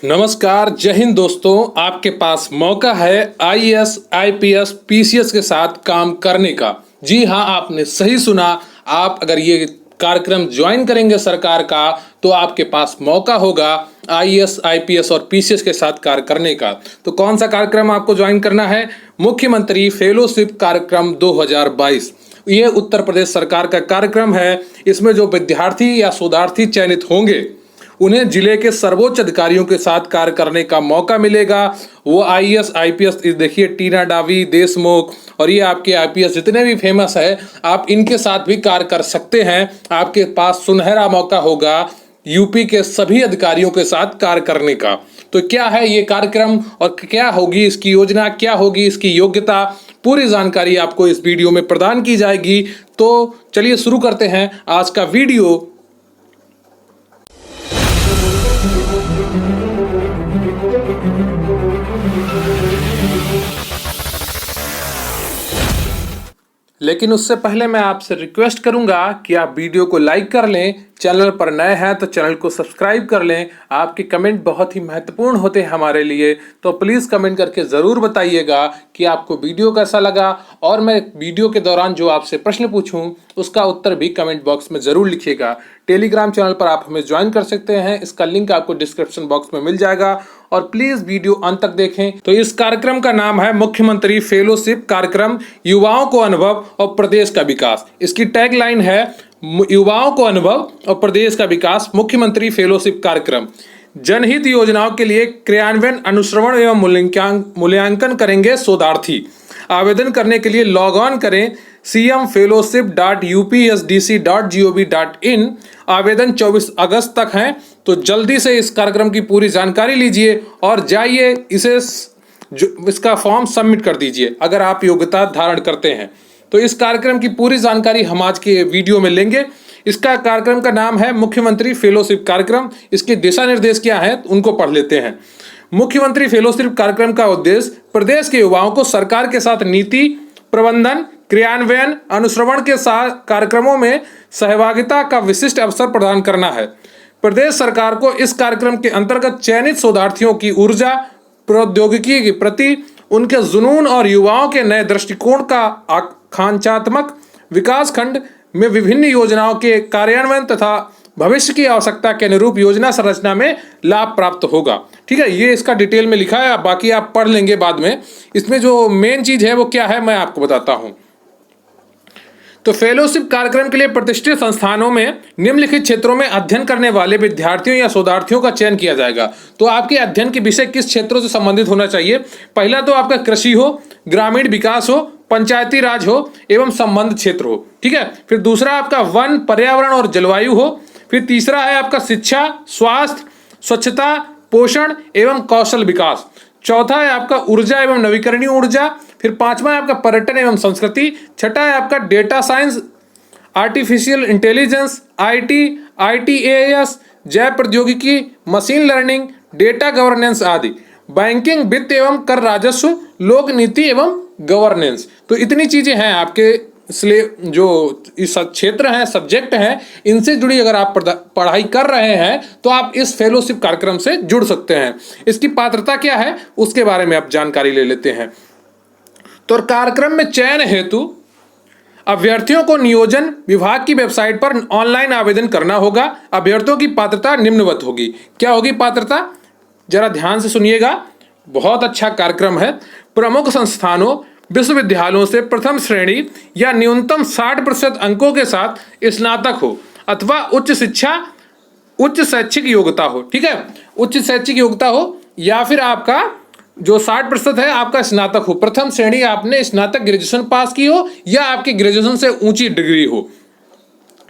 नमस्कार, जय हिंद दोस्तों। आपके पास मौका है आईएएस, आईपीएस, पीसीएस के साथ काम करने का। जी हाँ, आपने सही सुना। आप अगर ये कार्यक्रम ज्वाइन करेंगे सरकार का, तो आपके पास मौका होगा आईएएस, आईपीएस और पीसीएस के साथ कार्य करने का। तो कौन सा कार्यक्रम आपको ज्वाइन करना है? मुख्यमंत्री फेलोशिप कार्यक्रम 2022। ये उत्तर प्रदेश सरकार का कार्यक्रम है। इसमें जो विद्यार्थी या शोधार्थी चयनित होंगे, उन्हें जिले के सर्वोच्च अधिकारियों के साथ कार्य करने का मौका मिलेगा। वो आईएएस, आईपीएस, देखिए टीना डावी, देशमुख और ये आपके आईपीएस जितने भी फेमस है, आप इनके साथ भी कार्य कर सकते हैं। आपके पास सुनहरा मौका होगा यूपी के सभी अधिकारियों के साथ कार्य करने का। तो क्या है ये कार्यक्रम और क्या होगी इसकी योजना, क्या होगी इसकी योग्यता, पूरी जानकारी आपको इस वीडियो में प्रदान की जाएगी। तो चलिए शुरू करते हैं आज का वीडियो। लेकिन उससे पहले मैं आपसे रिक्वेस्ट करूंगा कि आप वीडियो को लाइक कर लें। चैनल पर नए हैं तो चैनल को सब्सक्राइब कर लें। आपके कमेंट बहुत ही महत्वपूर्ण होते हैं हमारे लिए, तो प्लीज़ कमेंट करके ज़रूर बताइएगा कि आपको वीडियो कैसा लगा। और मैं वीडियो के दौरान जो आपसे प्रश्न पूछूं उसका उत्तर भी कमेंट बॉक्स में ज़रूर लिखिएगा। टेलीग्राम चैनल पर आप हमें ज्वाइन कर सकते हैं, इसका लिंक आपको डिस्क्रिप्शन बॉक्स में मिल जाएगा। और प्लीज़ वीडियो अंत तक देखें। तो इस कार्यक्रम का नाम है मुख्यमंत्री फेलोशिप कार्यक्रम, युवाओं को अनुभव और प्रदेश का विकास। इसकी टैगलाइन है युवाओं को अनुभव और प्रदेश का विकास, मुख्यमंत्री फेलोशिप कार्यक्रम। जनहित योजनाओं के लिए क्रियान्वयन, अनुश्रवण एवं मूल्यांकन करेंगे शोधार्थी। आवेदन करने के लिए लॉग ऑन करें cmfellowship.upsdc.gov.in। आवेदन 24 अगस्त तक है, तो जल्दी से इस कार्यक्रम की पूरी जानकारी लीजिए और जाइए इसका फॉर्म सबमिट कर दीजिए अगर आप योग्यता धारण करते हैं। तो इस कार्यक्रम की पूरी जानकारी हम आज के वीडियो में लेंगे। इसका कार्यक्रम का नाम है मुख्यमंत्री फेलोशिप कार्यक्रम। इसके दिशा निर्देश क्या हैं उनको पढ़ लेते हैं। मुख्यमंत्री फेलोशिप कार्यक्रम का उद्देश्य प्रदेश के युवाओं को सरकार के साथ नीति प्रबंधन, क्रियान्वयन, अनुश्रवण के साथ कार्यक्रमों में सहभागिता का विशिष्ट अवसर प्रदान करना है। प्रदेश सरकार को इस कार्यक्रम के अंतर्गत चयनित शोधार्थियों की ऊर्जा, प्रौद्योगिकी के प्रति उनके जुनून और युवाओं के नए दृष्टिकोण का आकांक्षात्मक विकास खंड में विभिन्न योजनाओं के कार्यान्वयन तथा भविष्य की आवश्यकता के अनुरूप योजना संरचना में लाभ प्राप्त होगा। ठीक है, ये इसका डिटेल में लिखा है, बाकी आप पढ़ लेंगे बाद में। इसमें जो मेन चीज है वो क्या है मैं आपको बताता हूं। तो फेलोशिप कार्यक्रम के लिए प्रतिष्ठित संस्थानों में निम्नलिखित क्षेत्रों में अध्ययन करने वाले विद्यार्थियों या शोधार्थियों का चयन किया जाएगा। तो आपके अध्ययन के विषय किस क्षेत्रों से संबंधित होना चाहिए? पहला तो आपका कृषि हो, ग्रामीण विकास हो, पंचायती राज हो एवं संबंध क्षेत्र हो। ठीक है, फिर दूसरा आपका वन, पर्यावरण और जलवायु हो। फिर तीसरा है आपका शिक्षा, स्वास्थ्य, स्वच्छता, पोषण एवं कौशल विकास। चौथा है आपका ऊर्जा एवं नवीकरणीय ऊर्जा। फिर पांचवा है आपका पर्यटन एवं संस्कृति। छठा है आपका डेटा साइंस, आर्टिफिशियल इंटेलिजेंस, आईटीएएस, जैव प्रौद्योगिकी, मशीन लर्निंग, डेटा गवर्नेंस आदि। बैंकिंग, वित्त एवं कर राजस्व, लोक नीति एवं गवर्नेंस। तो इतनी चीजें हैं आपके इसलिए जो इस क्षेत्र हैं, सब्जेक्ट हैं, इनसे जुड़ी अगर आप पढ़ाई कर रहे हैं तो आप इस फेलोशिप कार्यक्रम से जुड़ सकते हैं। इसकी पात्रता क्या है उसके बारे में आप जानकारी ले लेते हैं। तो कार्यक्रम में चयन हेतु अभ्यर्थियों को नियोजन विभाग की वेबसाइट पर ऑनलाइन आवेदन करना होगा। अभ्यर्थियों की पात्रता निम्नवत होगी। क्या होगी पात्रता? जरा ध्यान से सुनिएगा, बहुत अच्छा कार्यक्रम है। प्रमुख संस्थानों विश्वविद्यालयों से प्रथम श्रेणी या न्यूनतम 60% अंकों के साथ स्नातक हो अथवा उच्च शैक्षिक योग्यता हो। ठीक है, उच्च शैक्षिक योग्यता हो या फिर आपका जो 60% है आपका स्नातक हो। प्रथम श्रेणी आपने स्नातक ग्रेजुएशन पास की हो या आपकी ग्रेजुएशन से ऊंची डिग्री हो।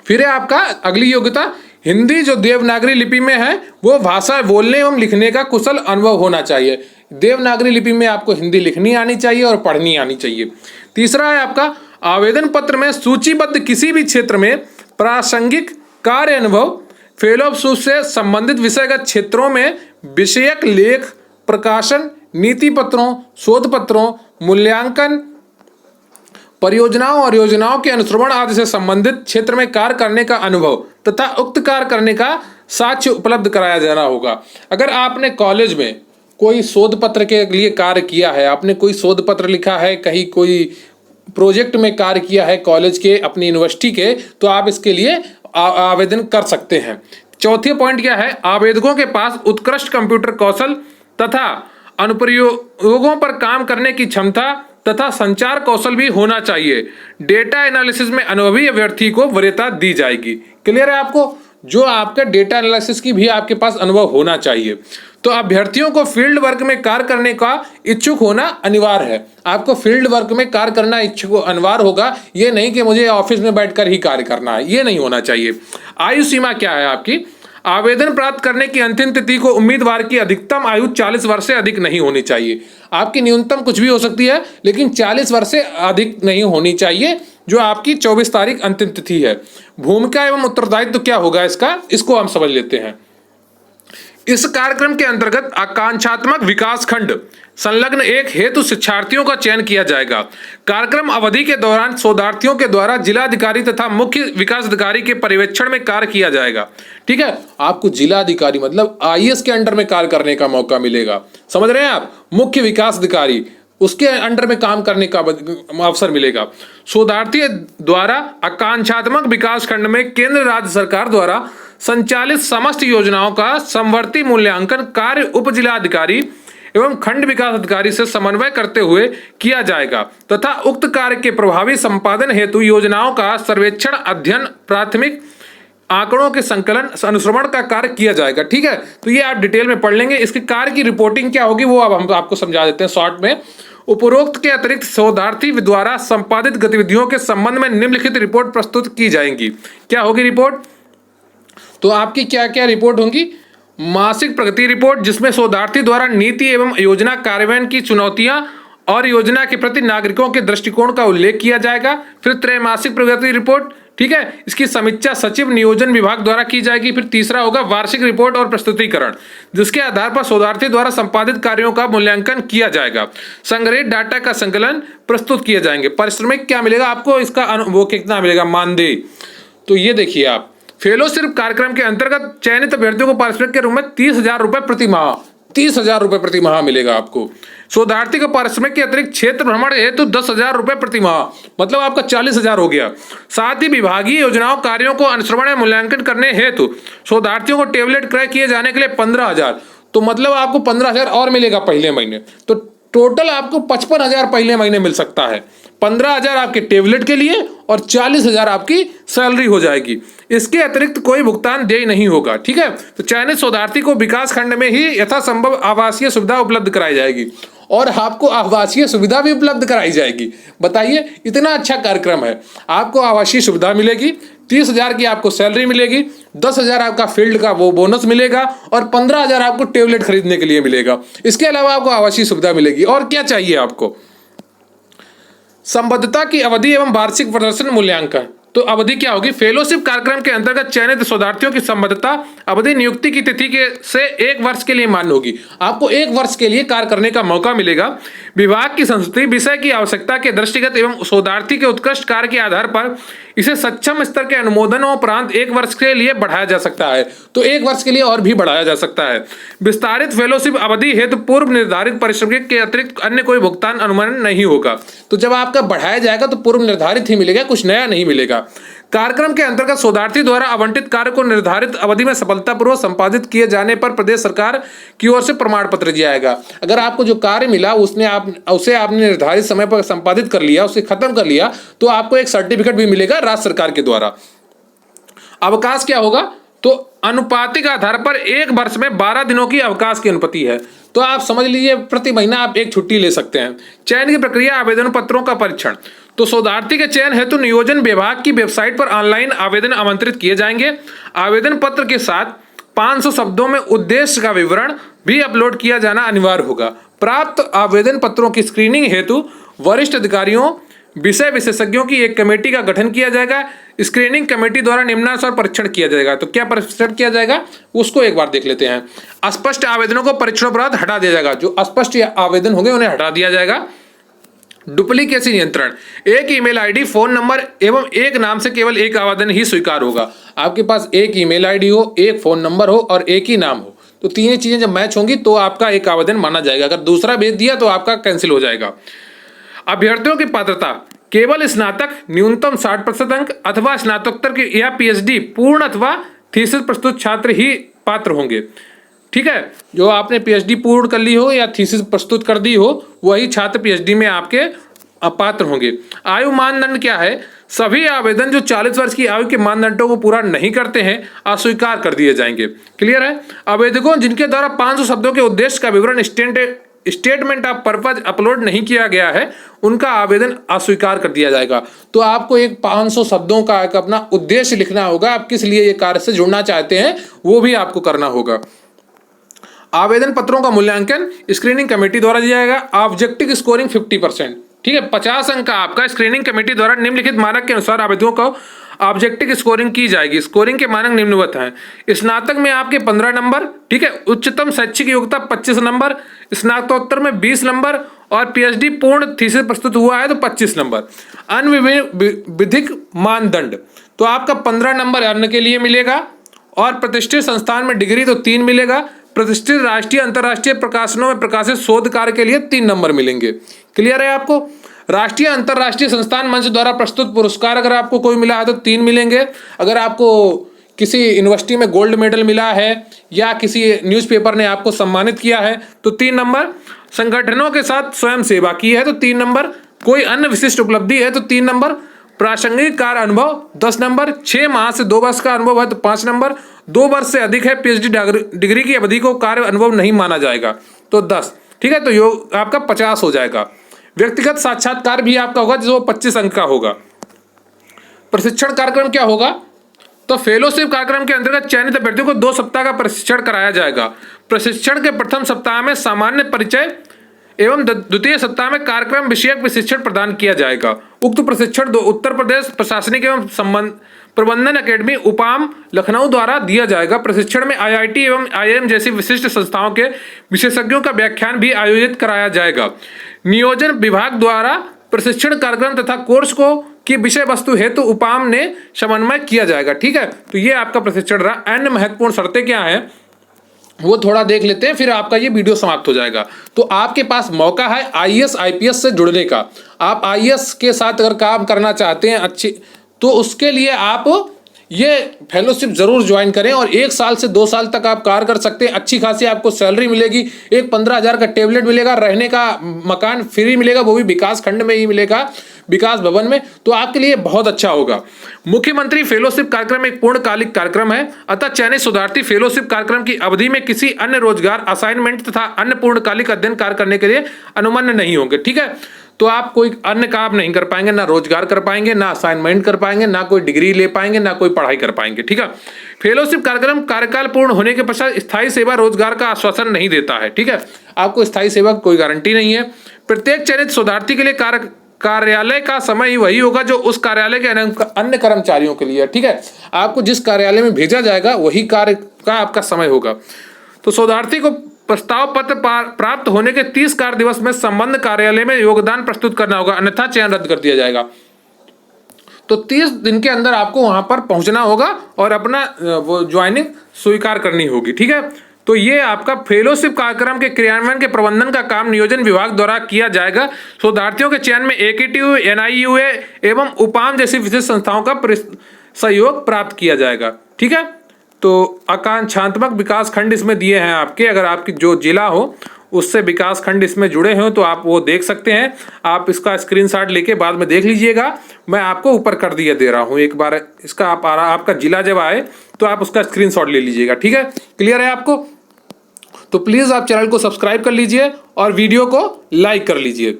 फिर है आपका अगली योग्यता, हिंदी जो देवनागरी लिपि में है वो भाषा बोलने एवं लिखने का कुशल अनुभव होना चाहिए। देवनागरी लिपि में आपको हिंदी लिखनी आनी चाहिए और पढ़नी आनी चाहिए। तीसरा है आपका आवेदन पत्र में सूचीबद्ध किसी भी क्षेत्र में प्रासंगिक कार्य अनुभव, फेलोशिप से संबंधित विषयगत क्षेत्रों में विषयक लेख, प्रकाशन, नीति पत्रों, शोध पत्रों, मूल्यांकन परियोजनाओं और योजनाओं के अनुश्रवण आदि से संबंधित क्षेत्र में कार्य करने का अनुभव तथा उक्त कार्य करने का साक्ष्य उपलब्ध कराया जाना होगा। अगर आपने कॉलेज में कोई शोध पत्र के लिए कार्य किया है, आपने कोई शोध पत्र लिखा है, कहीं कोई प्रोजेक्ट में कार्य किया है कॉलेज के, अपनी यूनिवर्सिटी के, तो आप इसके लिए आवेदन कर सकते हैं। चौथे पॉइंट क्या है, आवेदकों के पास उत्कृष्ट कंप्यूटर कौशल तथा अनुप्रयोगों पर काम करने की क्षमता तथा संचार कौशल भी होना चाहिए। डेटा एनालिसिस में अनुभवी अभ्यर्थी को वरीयता दी जाएगी। क्लियर है आपको? जो आपका डेटा एनालिसिस की भी आपके पास अनुभव होना चाहिए। तो अभ्यर्थियों को फील्ड वर्क में कार्य करने का इच्छुक होना अनिवार्य है। आपको फील्ड वर्क में कार्य करना इच्छुक अनिवार्य होगा, ये नहीं कि मुझे ऑफिस में बैठकर ही कार्य करना है, ये नहीं होना चाहिए। आयु सीमा क्या है आपकी? आवेदन प्राप्त करने की अंतिम तिथि को उम्मीदवार की अधिकतम आयु 40 वर्ष से अधिक नहीं होनी चाहिए। आपकी न्यूनतम कुछ भी हो सकती है, लेकिन 40 वर्ष से अधिक नहीं होनी चाहिए, जो आपकी 24 तारीख अंतिम तिथि है। भूमिका एवं उत्तरदायित्व तो क्या होगा इसको हम समझ लेते हैं। इस कार्यक्रम के अंतर्गत आकांक्षात्मक विकास खंड संलग्न एक हेतु शिक्षार्थियों का चयन किया जाएगा। कार्यक्रम अवधि के दौरान शोधार्थियों के द्वारा जिलाधिकारी तथा मुख्य विकास अधिकारी के पर्यवेक्षण में कार्य किया जाएगा। ठीक है, आपको जिलाधिकारी मतलब आईएएस के अंडर में कार्य करने का मौका मिलेगा। समझ रहे हैं आप? मुख्य विकास अधिकारी, उसके अंडर में काम करने का अवसर मिलेगा। शोधार्थी द्वारा आकांक्षात्मक विकास खंड में केंद्र राज्य सरकार द्वारा संचालित समस्त योजनाओं का समवर्ती मूल्यांकन कार्य उप जिलाधिकारी एवं खंड विकास अधिकारी से समन्वय करते हुए किया जाएगा तथा उक्त कार्य के प्रभावी संपादन हेतु योजनाओं का सर्वेक्षण, अध्ययन, प्राथमिक आंकड़ों के संकलन, अनुश्रवण का कार्य किया जाएगा। ठीक है, तो ये आप डिटेल में पढ़ लेंगे। इसके कार्य की रिपोर्टिंग क्या होगी वो अब हम आपको समझा देते हैं शॉर्ट में। उपरोक्त के अतिरिक्त शोधार्थी द्वारा संपादित गतिविधियों के संबंध में निम्नलिखित रिपोर्ट प्रस्तुत की जाएंगी। क्या होगी रिपोर्ट? तो आपकी क्या क्या रिपोर्ट होंगी? मासिक प्रगति रिपोर्ट, जिसमें शोधार्थी द्वारा नीति एवं योजना कार्यान्वयन की चुनौतियां और योजना के प्रति नागरिकों के दृष्टिकोण का उल्लेख किया जाएगा। फिर त्रैमासिक प्रगति रिपोर्ट, ठीक है, इसकी समीक्षा सचिव नियोजन विभाग द्वारा की जाएगी। फिर तीसरा होगा वार्षिक रिपोर्ट और प्रस्तुतिकरण, जिसके आधार पर शोधार्थी द्वारा संपादित कार्यों का मूल्यांकन किया जाएगा। संग्रहित डाटा का संकलन प्रस्तुत किए जाएंगे। पारिश्रमिक क्या मिलेगा आपको? इसका वो कितना मिलेगा? मानदेय। तो ये देखिए आप, फेलोशिप कार्यक्रम के अंतर्गत चयनित अभ्यर्थियों को पारिश्रमिक के रूप में 30,000 रुपए प्रति माह, 30,000 रुपए प्रति माह मिलेगा आपको। शोधार्थी को पारिश्रमिक के अतिरिक्त क्षेत्र भ्रमण हेतु 10,000 रुपए प्रति माह, मतलब आपका 40,000 हो गया। साथ ही विभागीय योजनाओं कार्यों को अनुश्रवण एवं मूल्यांकन करने हेतु शोधार्थियों को टेबलेट क्रय किए जाने के लिए 15,000, तो मतलब आपको 15,000 और मिलेगा पहले महीने। तो टोटल आपको 55,000 पहले महीने मिल सकता है। 15,000 आपके टेबलेट के लिए और 40,000 आपकी सैलरी हो जाएगी। इसके अतिरिक्त कोई भुगतान देय नहीं होगा। ठीक है, तो चयनित शोधार्थी को विकास खंड में ही यथासंभव आवासीय सुविधा उपलब्ध कराई जाएगी और आपको आवासीय सुविधा भी उपलब्ध कराई जाएगी। बताइए, इतना अच्छा कार्यक्रम है। आपको आवासीय सुविधा मिलेगी, 30,000 की आपको सैलरी मिलेगी, 10,000 आपका फील्ड का वो बोनस मिलेगा और 15,000 आपको टेबलेट खरीदने के लिए मिलेगा। इसके अलावा आपको आवासीय सुविधा मिलेगी। और क्या चाहिए आपको? संबद्धता की अवधि एवं वार्षिक प्रदर्शन मूल्यांकन। तो अवधि क्या होगी? फेलोशिप कार्यक्रम के अंतर्गत चयनित शोधार्थियों की संबद्धता अवधि नियुक्ति की तिथि के से 1 वर्ष के लिए मान्य होगी। आपको 1 वर्ष के लिए कार्य करने का मौका मिलेगा। विभाग की संस्तुति विषय की आवश्यकता के दृष्टिगत एवं शोधार्थी के उत्कृष्ट कार्य के आधार पर इसे सक्षम स्तर के अनुमोदनों उपरांत 1 वर्ष के लिए बढ़ाया जा सकता है। तो 1 वर्ष के लिए और भी बढ़ाया जा सकता है। विस्तारित फेलोशिप अवधि हेतु पूर्व निर्धारित पारिश्रमिक के अतिरिक्त अन्य कोई भुगतान अनुमान नहीं होगा। तो जब आपका बढ़ाया जाएगा तो पूर्व निर्धारित ही मिलेगा, कुछ नया नहीं मिलेगा। कार्यक्रम के अंतर्गत शोधार्थी द्वारा आवंटित कार्य को निर्धारित अवधि में सफलतापूर्वक संपादित किए जाने पर प्रदेश सरकार की ओर से प्रमाण पत्र दिया जाएगा। अगर आपको जो कार्य मिला उसे आपने निर्धारित समय पर संपादित कर लिया, उसे खत्म कर लिया, तो आपको एक सर्टिफिकेट भी मिलेगा राज्य सरकार के द्वारा। अवकाश क्या होगा? तो अनुपातिक आधार पर 1 वर्ष में 12 दिनों की अवकाश की अनुमति है। तो आप समझ लीजिए प्रति महीना आप 1 छुट्टी ले सकते हैं। चयन की प्रक्रिया, आवेदन पत्रों का परीक्षण। तो शोधार्थी के चयन हेतु नियोजन विभाग की वेबसाइट पर ऑनलाइन आवेदन आमंत्रित किए जाएंगे। आवेदन पत्र के साथ 500 शब्दों में उद्देश्य का विवरण भी अपलोड किया जाना अनिवार्य होगा। प्राप्त आवेदन पत्रों की स्क्रीनिंग हेतु वरिष्ठ अधिकारियों, विषय विशेषज्ञों की एक कमेटी का गठन किया जाएगा। स्क्रीनिंग कमेटी द्वारा निम्नानुसार परीक्षण किया जाएगा। तो क्या परीक्षण किया जाएगा उसको एक बार देख लेते हैं। अस्पष्ट आवेदनों को परीक्षणों पर हटा दिया जाएगा। जो अस्पष्ट आवेदन होंगे उन्हें हटा दिया जाएगा। डुप्लीकेसी नियंत्रण, एक ईमेल आईडी, फोन नंबर एवं एक नाम से केवल एक आवेदन ही स्वीकार होगा। आपके पास एक ईमेल आईडी हो, एक फोन नंबर हो और एक ही नाम हो, तो तीन चीजें जब मैच होंगी तो आपका एक आवेदन माना जाएगा। अगर दूसरा भेज दिया तो आपका कैंसिल हो जाएगा। अभ्यर्थियों की पात्रता, केवल स्नातक, न्यूनतम 60% अंक अथवा स्नातकोत्तर की या पीएचडी पूर्ण अथवा थीसिस प्रस्तुत छात्र ही पात्र होंगे। ठीक है, जो आपने पीएचडी पूर्ण कर ली हो या थीसिस प्रस्तुत कर दी हो वही छात्र पीएचडी में आपके पात्र होंगे। आयु मानदंड क्या है? सभी आवेदन जो 40 वर्ष की आयु के मानदंडों को पूरा नहीं करते हैं अस्वीकार कर दिए जाएंगे। क्लियर है? आवेदकों जिनके द्वारा 500 शब्दों के उद्देश्य का विवरण स्टेटमेंट ऑफ पर्पज अपलोड नहीं किया गया है उनका आवेदन अस्वीकार कर दिया जाएगा। तो आपको एक 500 शब्दों का एक अपना उद्देश्य लिखना होगा, आप किस लिए ये कार्य से जुड़ना चाहते हैं वो भी आपको करना होगा। आवेदन पत्रों का मूल्यांकन स्क्रीनिंग कमेटी द्वारा दिया जाएगा। ऑब्जेक्टिव स्कोरिंग 50%, ठीक है, 50 अंक का आपका स्क्रीनिंग कमेटी द्वारा निम्नलिखित मानक के अनुसार आवेदकों को ऑब्जेक्टिव स्कोरिंग की जाएगी। स्कोरिंग के मानक निम्नवत हैं। स्नातक में आपके 15 नंबर, ठीक है, उच्चतम शैक्षिक योग्यता 25 नंबर, स्नातकोत्तर में 20 नंबर और पीएचडी पूर्ण थीसिस प्रस्तुत हुआ है तो 25 नंबर। अन्य विधिक मानदंड, तो आपका 15 नंबर अन्य के लिए मिलेगा और प्रतिष्ठित संस्थान में डिग्री तो 3 मिलेगा। प्रतिष्ठित राष्ट्रीय अंतर्राष्ट्रीय प्रकाशनों में प्रकाशित शोध कार्य के लिए 3 नंबर मिलेंगे। क्लियर है आपको? राष्ट्रीय अंतर्राष्ट्रीय संस्थान मंच द्वारा प्रस्तुत पुरस्कार अगर आपको कोई मिला है तो 3 मिलेंगे। अगर आपको किसी यूनिवर्सिटी में गोल्ड मेडल मिला है या किसी न्यूज़पेपर ने आपको सम्मानित किया है तो 3 नंबर। संगठनों के साथ स्वयं सेवा की है तो 3 नंबर। कोई अन्य विशिष्ट उपलब्धि है तो 3 नंबर। प्रासंगिक कार्य अनुभव 10 नंबर। 6 माह से 2 वर्ष का अनुभव है तो 5 नंबर। 2 वर्ष से अधिक है पीएचडी डिग्री की अवधि को कार्य अनुभव नहीं माना जाएगा तो 10। ठीक है, तो योग आपका 50 हो जाएगा। व्यक्तिगत साक्षात्कार भी आपका होगा जो 25 अंक का होगा। प्रशिक्षण कार्यक्रम क्या होगा? तो फेलोशिप कार्यक्रम के अंतर्गत चयनित अभ्यर्थियों को 2 सप्ताह का प्रशिक्षण कराया जाएगा। प्रशिक्षण के प्रथम सप्ताह में सामान्य परिचय एवं द्वितीय सप्ताह में कार्यक्रम विषयक प्रशिक्षण प्रदान किया जाएगा। उक्त प्रशिक्षण उत्तर प्रदेश प्रशासनिक एवं प्रबंधन अकेडमी उपाम लखनऊ द्वारा दिया जाएगा। प्रशिक्षण में आईआईटी एवं आईआईएम जैसी विशिष्ट संस्थाओं के विशेषज्ञों का व्याख्यान भी आयोजित कराया जाएगा। नियोजन विभाग द्वारा प्रशिक्षण कार्यक्रम तथा कोर्स को की विषय वस्तु हेतु उपाम ने समन्वय किया जाएगा। ठीक है, तो ये आपका प्रशिक्षण रहा। अन्य महत्वपूर्ण शर्तें क्या है वो थोड़ा देख लेते हैं, फिर आपका ये वीडियो समाप्त हो जाएगा। तो आपके पास मौका है आईएएस आईपीएस से जुड़ने का। आप आईएएस के साथ अगर काम करना चाहते हैं अच्छी, तो उसके लिए आप ये फेलोशिप जरूर ज्वाइन करें और 1 साल से 2 साल तक आप कार्य कर सकते हैं। अच्छी खासी आपको सैलरी मिलेगी। एक 15,000 का टेबलेट मिलेगा, रहने का मकान फ्री मिलेगा, वो भी विकास खंड में ही मिलेगा, विकास भवन में। तो आपके लिए बहुत अच्छा होगा। मुख्यमंत्री फेलोशिप कार्यक्रम एक पूर्णकालिक कार्यक्रम है, अतः चयनित शोधार्थी फेलोशिप कार्यक्रम की अवधि में किसी अन्य रोजगार, असाइनमेंट तथा अन्य पूर्णकालिक अध्ययन कार्य करने के लिए अनुमन्य नहीं होंगे। ठीक है, तो आप कोई अन्य काम नहीं कर पाएंगे, ना रोजगार कर पाएंगे, ना असाइनमेंट कर पाएंगे, ना कोई डिग्री ले पाएंगे, ना कोई पढ़ाई कर पाएंगे। ठीक है, फेलोशिप कार्यक्रम कार्यकाल पूर्ण होने के पश्चात स्थायी सेवा रोजगार का आश्वासन नहीं देता है। ठीक है, आपको स्थायी सेवा की कोई गारंटी नहीं है। प्रत्येक चयनित शोधार्थी के लिए कार्यालय का समय ही वही होगा जो उस कार्यालय के अन्य कर्मचारियों के लिए। ठीक है, आपको जिस कार्यालय में भेजा जाएगा वही कार्य का आपका समय होगा। तो शोधार्थी को प्रस्ताव पत्र प्राप्त होने के 30 कार्य दिवस में संबंध कार्यालय में योगदान प्रस्तुत करना होगा, अन्यथा चयन रद्द कर दिया जाएगा। तो 30 दिन के अंदर आपको वहां पर पहुंचना होगा और अपना वो ज्वाइनिंग स्वीकार करनी होगी। ठीक है, तो ये आपका फेलोशिप कार्यक्रम के क्रियान्वयन के प्रबंधन का काम नियोजन विभाग द्वारा किया जाएगा। शोधार्थियों के चयन में एकेटीयू, एनआईयूए एवं उपाम जैसी विशेष संस्थाओं का सहयोग प्राप्त किया जाएगा। ठीक है, तो आकांक्षात्मक विकास खंड इसमें दिए हैं आपके। अगर आपकी जो जिला हो उससे विकास खंड इसमें जुड़े हो तो आप वो देख सकते हैं। आप इसका स्क्रीनशॉट लेके बाद में देख लीजिएगा। मैं आपको ऊपर कर दिया दे रहा हूँ, एक बार इसका आपका जिला जब आए तो आप उसका स्क्रीनशॉट ले लीजिएगा। ठीक है, क्लियर है आपको? तो प्लीज़ आप चैनल को सब्सक्राइब कर लीजिए और वीडियो को लाइक कर लीजिए।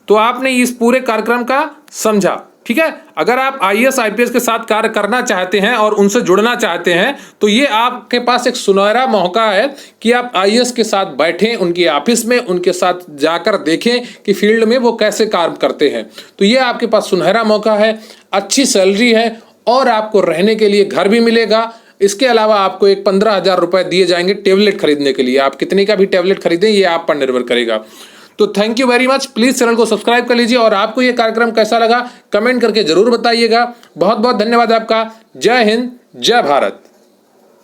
तो आपने इस पूरे कार्यक्रम का समझा। ठीक है, अगर आप आईएएस आईपीएस के साथ कार्य करना चाहते हैं और उनसे जुड़ना चाहते हैं तो ये आपके पास एक सुनहरा मौका है कि आप आईएएस के साथ बैठें, उनके ऑफिस में उनके साथ जाकर देखें कि फील्ड में वो कैसे काम करते हैं। तो ये आपके पास सुनहरा मौका है, अच्छी सैलरी है और आपको रहने के लिए घर भी मिलेगा। इसके अलावा आपको एक 15,000 रुपये दिए जाएंगे टेबलेट खरीदने के लिए। आप कितने का भी टेबलेट खरीदें ये आप पर निर्भर करेगा। तो thank you very much. Please channel को सब्सक्राइब कर लीजिए और आपको ये कार्यक्रम कैसा लगा कमेंट करके जरूर बताइएगा। बहुत बहुत धन्यवाद आपका। जय हिंद, जय भारत।